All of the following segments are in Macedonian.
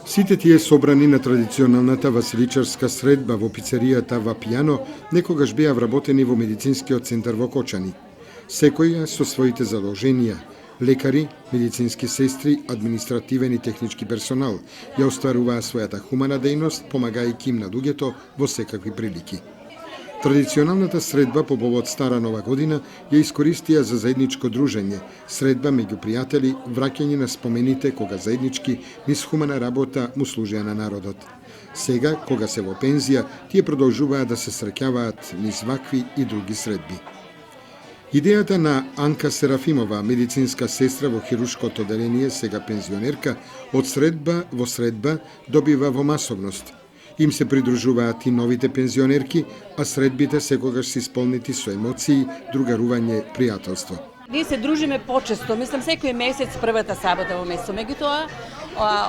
Сите тие собрани на традиционалната василичарска средба во пицеријата Вапијано некогаш беа вработени во медицинскиот центар во Кочани. Секој со своите задолженија, лекари, медицински сестри, административен и технички персонал, ја остваруваа својата хумана дејност, помагајќи им на луѓето во секакви прилики. Традиционалната средба по повод Стара Нова година ја искористија за заедничко дружење, средба меѓу пријатели, враќање на спомените кога заеднички низ хумана работа му служеа на народот. Сега, кога се во пензија, тие продолжуваат да се среќаваат низ вакви и други средби. Идејата на Анка Серафимова, медицинска сестра во хируршкото оделение, сега пензионерка, од средба во средба добива во масовност. Им се придружуваат и новите пензионерки, а средбите секогаш се исполнети со емоции, другарување, пријателство. Ние се дружиме почесто, мислам секој месец, првата сабота во месецот. Меѓутоа,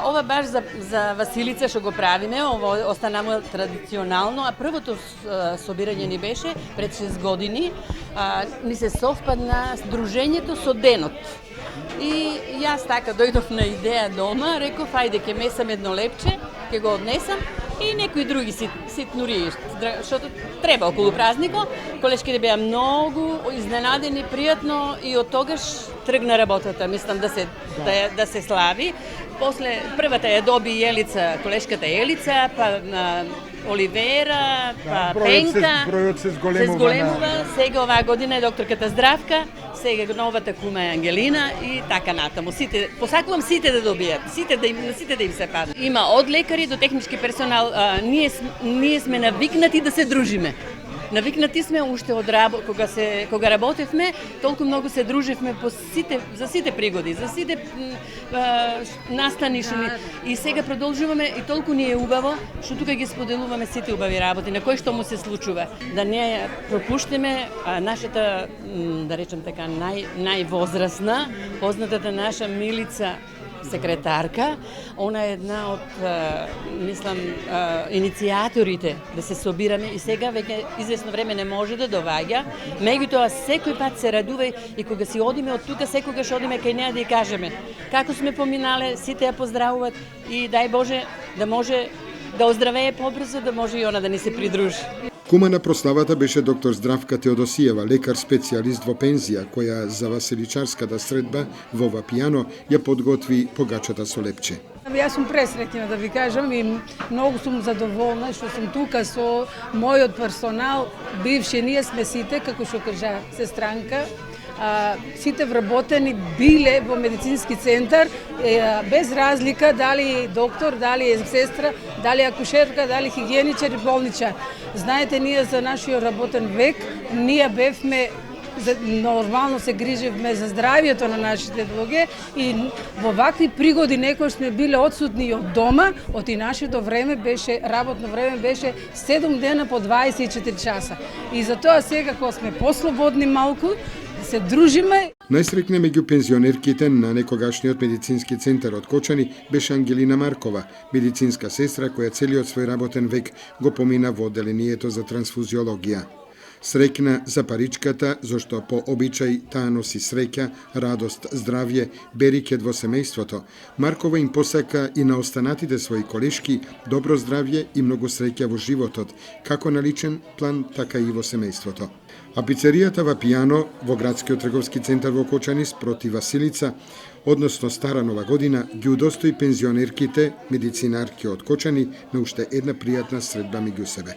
ова баш за Василица што го правиме, ова останамо традиционално, а првото собирање ни беше пред 6 години, ни се совпадна дружењето со денот. И јас така дојдов на идеја дома, реков, ајде ќе месам едно лепче, ќе го однесам и некои други ситнури, што треба околу празникот. Колешките беа многу изненадени, пријатно и од тогаш тргна работата, мислам да се слави. После првата ја доби Елица, колешката Елица, па Оливера, па Пенка. Бројот се зголемува. Сега оваа година е докторката Здравка, сега новата кума е Ангелина и така натаму. Посакувам сите да добијат, сите да им се падне. Има од лекари до технички персонал, ние сме навикнати да се дружиме. Навикнати сме уште од кога работевме, толку многу се дружевме за сите пригоди, за сите настани и сега продолжуваме и толку ни е убаво што тука ги споделуваме сите убави работи на кои што му се случува. Да не пропуштиме нашата, да речем така, највозрасна, познатата наша Милица секретарка, она е една од, мислам, иницијаторите да се собираме и сега веќе известно време не може да доваѓа, меѓутоа секој пат се радува и кога си одиме од тука, секогаш одиме кај неа да ја кажеме како сме поминале, сите ја поздравуваат и дај Боже да може да оздравее побрзо, да може и она да ни се придружи. Кума на прославата беше доктор Здравка Теодосиева, лекар-специјалист во пензија, која за василичарската средба во Вапијано ја подготви погачата со лепче. Јас сум пресреќна да ви кажам и многу сум задоволна што сум тука со мојот персонал, бивши, ние сме сите, како што кажа сестранка, сите вработени биле во медицински центар, без разлика дали доктор, дали сестра, дали акушерка, дали хигиеничар и болничар. Знаете, ние за нашиот работен век, ние бевме нормално се грижевме за здравието на нашите луѓе и во вакви пригоди некој сме биле одсутни од дома, од и нашето време беше, работно време беше 7 дена по 24 часа. И затоа сега кога сме послободни малку, се дружиме. Најсрекна меѓу пензионерките на некогашниот медицински центар од Кочани беше Ангелина Маркова, медицинска сестра која целиот свој работен век го помина во оделението за трансфузиологија. Среќна за паричката, зашто по обичај таа носи среќа, радост, здравје, берикет во семејството. Маркова им посака и на останатите своји колешки добро здравје и многу среќа во животот, како на личен план, така и во семејството. А пицеријата Вапијано во градскиот трговски центар во Кочани спроти Василица, односно Стара Нова година, ги удостои пензионерките, медицинарки од Кочани на уште една пријатна средба меѓу себе.